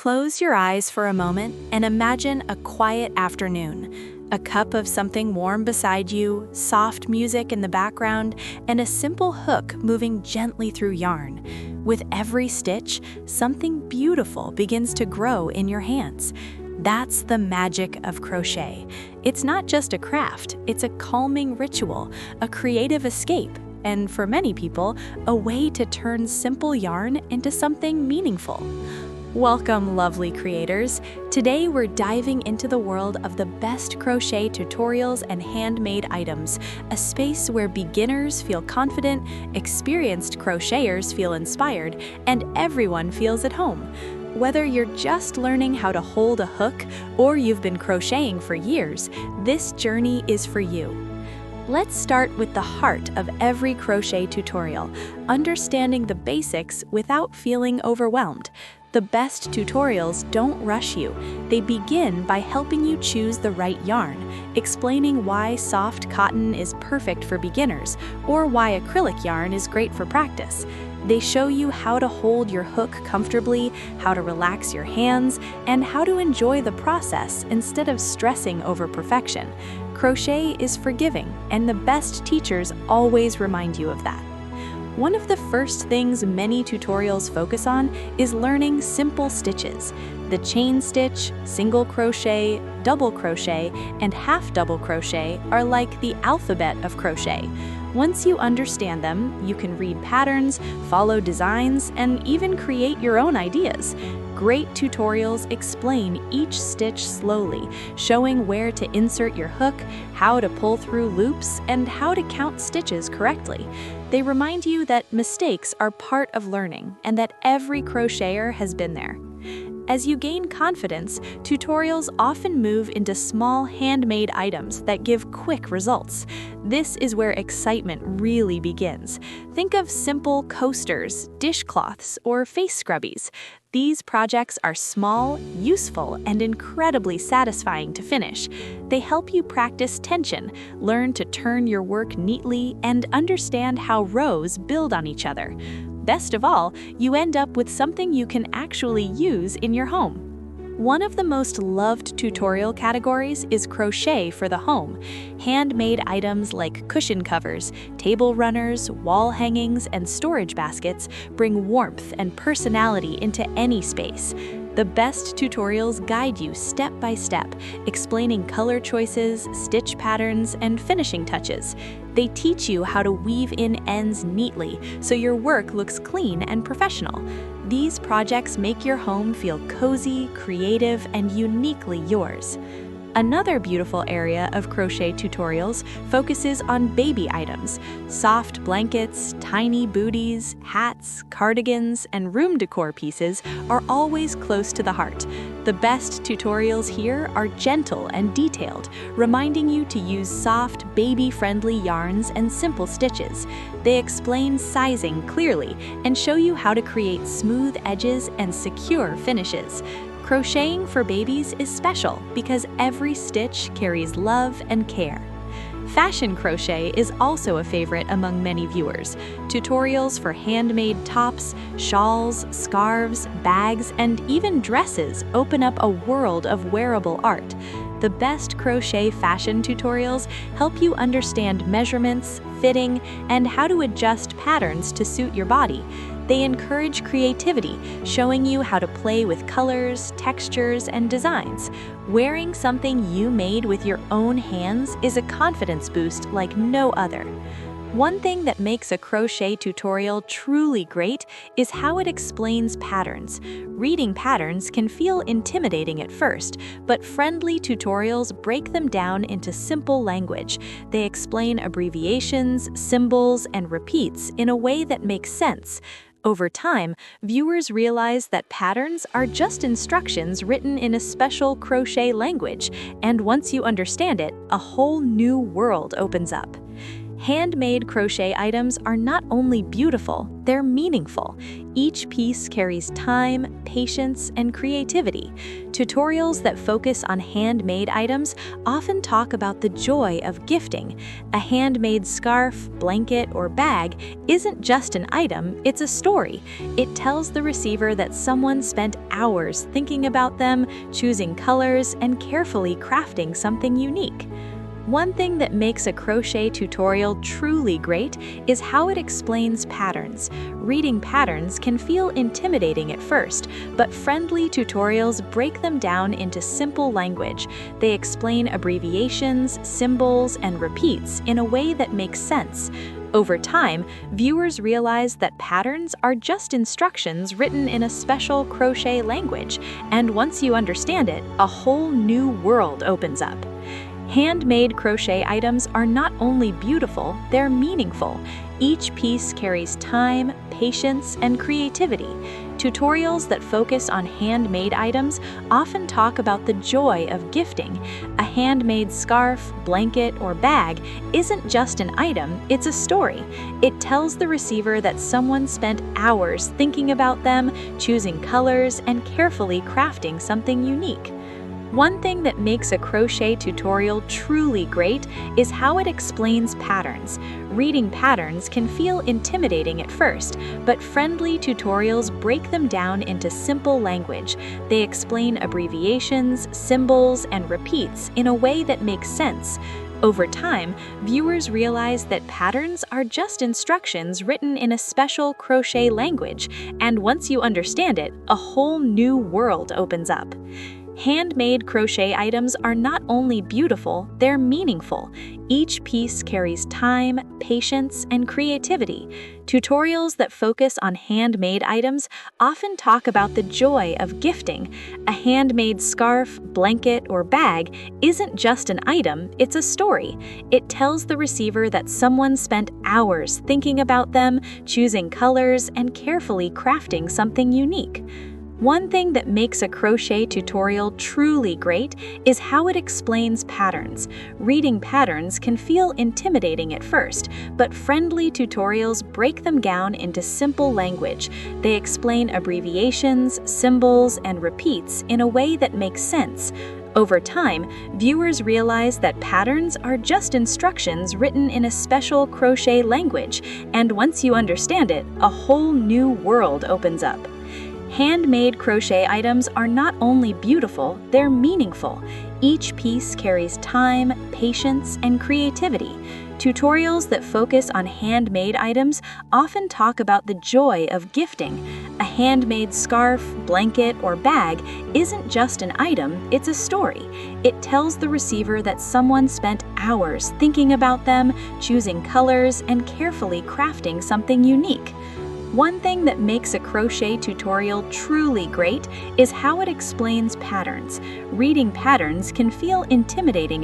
Close your eyes for a moment and imagine a quiet afternoon. A cup of something warm beside you, soft music in the background, and a simple hook moving gently through yarn. With every stitch, something beautiful begins to grow in your hands. That's the magic of crochet. It's not just a craft, it's a calming ritual, a creative escape, and for many people, a way to turn simple yarn into something meaningful. Welcome, lovely creators. Today we're diving into the world of the best crochet tutorials and handmade items, a space where beginners feel confident, experienced crocheters feel inspired, and everyone feels at home. Whether you're just learning how to hold a hook or you've been crocheting for years, this journey is for you. Let's start with the heart of every crochet tutorial, understanding the basics without feeling overwhelmed. The best tutorials don't rush you. They begin by helping you choose the right yarn, explaining why soft cotton is perfect for beginners or why acrylic yarn is great for practice. They show you how to hold your hook comfortably, how to relax your hands, and how to enjoy the process instead of stressing over perfection. Crochet is forgiving, and the best teachers always remind you of that. One of the first things many tutorials focus on is learning simple stitches. The chain stitch, single crochet, double crochet, and half double crochet are like the alphabet of crochet. Once you understand them, you can read patterns, follow designs, and even create your own ideas. Great tutorials explain each stitch slowly, showing where to insert your hook, how to pull through loops, and how to count stitches correctly. They remind you that mistakes are part of learning and that every crocheter has been there. As you gain confidence, tutorials often move into small handmade items that give quick results. This is where excitement really begins. Think of simple coasters, dishcloths, or face scrubbies. These projects are small, useful, and incredibly satisfying to finish. They help you practice tension, learn to turn your work neatly, and understand how rows build on each other. Best of all, you end up with something you can actually use in your home. One of the most loved tutorial categories is crochet for the home. Handmade items like cushion covers, table runners, wall hangings, and storage baskets bring warmth and personality into any space. The best tutorials guide you step by step, explaining color choices, stitch patterns, and finishing touches. They teach you how to weave in ends neatly so your work looks clean and professional. These projects make your home feel cozy, creative, and uniquely yours. Another beautiful area of crochet tutorials focuses on baby items. Soft blankets, tiny booties, hats, cardigans, and room decor pieces are always close to the heart. The best tutorials here are gentle and detailed, reminding you to use soft, baby-friendly yarns and simple stitches. They explain sizing clearly and show you how to create smooth edges and secure finishes. Crocheting for babies is special because every stitch carries love and care. Fashion crochet is also a favorite among many viewers. Tutorials for handmade tops, shawls, scarves, bags, and even dresses open up a world of wearable art. The best crochet fashion tutorials help you understand measurements, fitting, and how to adjust patterns to suit your body. They encourage creativity, showing you how to play with colors, textures, and designs. Wearing something you made with your own hands is a confidence boost like no other. One thing that makes a crochet tutorial truly great is how it explains patterns. Reading patterns can feel intimidating at first, but friendly tutorials break them down into simple language. They explain abbreviations, symbols, and repeats in a way that makes sense. Over time, viewers realize that patterns are just instructions written in a special crochet language, and once you understand it, a whole new world opens up. Handmade crochet items are not only beautiful, they're meaningful. Each piece carries time, patience, and creativity. Tutorials that focus on handmade items often talk about the joy of gifting. A handmade scarf, blanket, or bag isn't just an item, it's a story. It tells the receiver that someone spent hours thinking about them, choosing colors, and carefully crafting something unique. One thing that makes a crochet tutorial truly great is how it explains patterns. Reading patterns can feel intimidating at first, but friendly tutorials break them down into simple language. They explain abbreviations, symbols, and repeats in a way that makes sense. Over time, viewers realize that patterns are just instructions written in a special crochet language, and once you understand it, a whole new world opens up. Handmade crochet items are not only beautiful, they're meaningful. Each piece carries time, patience, and creativity. Tutorials that focus on handmade items often talk about the joy of gifting. A handmade scarf, blanket, or bag isn't just an item, it's a story. It tells the receiver that someone spent hours thinking about them, choosing colors, and carefully crafting something unique. One thing that makes a crochet tutorial truly great is how it explains patterns. Reading patterns can feel intimidating at first, but friendly tutorials break them down into simple language. They explain abbreviations, symbols, and repeats in a way that makes sense. Over time, viewers realize that patterns are just instructions written in a special crochet language, and once you understand it, a whole new world opens up. Handmade crochet items are not only beautiful, they're meaningful. Each piece carries time, patience, and creativity. Tutorials that focus on handmade items often talk about the joy of gifting. A handmade scarf, blanket, or bag isn't just an item, it's a story. It tells the receiver that someone spent hours thinking about them, choosing colors, and carefully crafting something unique. One thing that makes a crochet tutorial truly great is how it explains patterns. Reading patterns can feel intimidating at first, but friendly tutorials break them down into simple language. They explain abbreviations, symbols, and repeats in a way that makes sense. Over time, viewers realize that patterns are just instructions written in a special crochet language, and once you understand it, a whole new world opens up. Handmade crochet items are not only beautiful, they're meaningful. Each piece carries time, patience, and creativity. Tutorials that focus on handmade items often talk about the joy of gifting. A handmade scarf, blanket, or bag isn't just an item, it's a story. It tells the receiver that someone spent hours thinking about them, choosing colors, and carefully crafting something unique. One thing that makes a crochet tutorial truly great is how it explains patterns. Reading patterns can feel intimidating at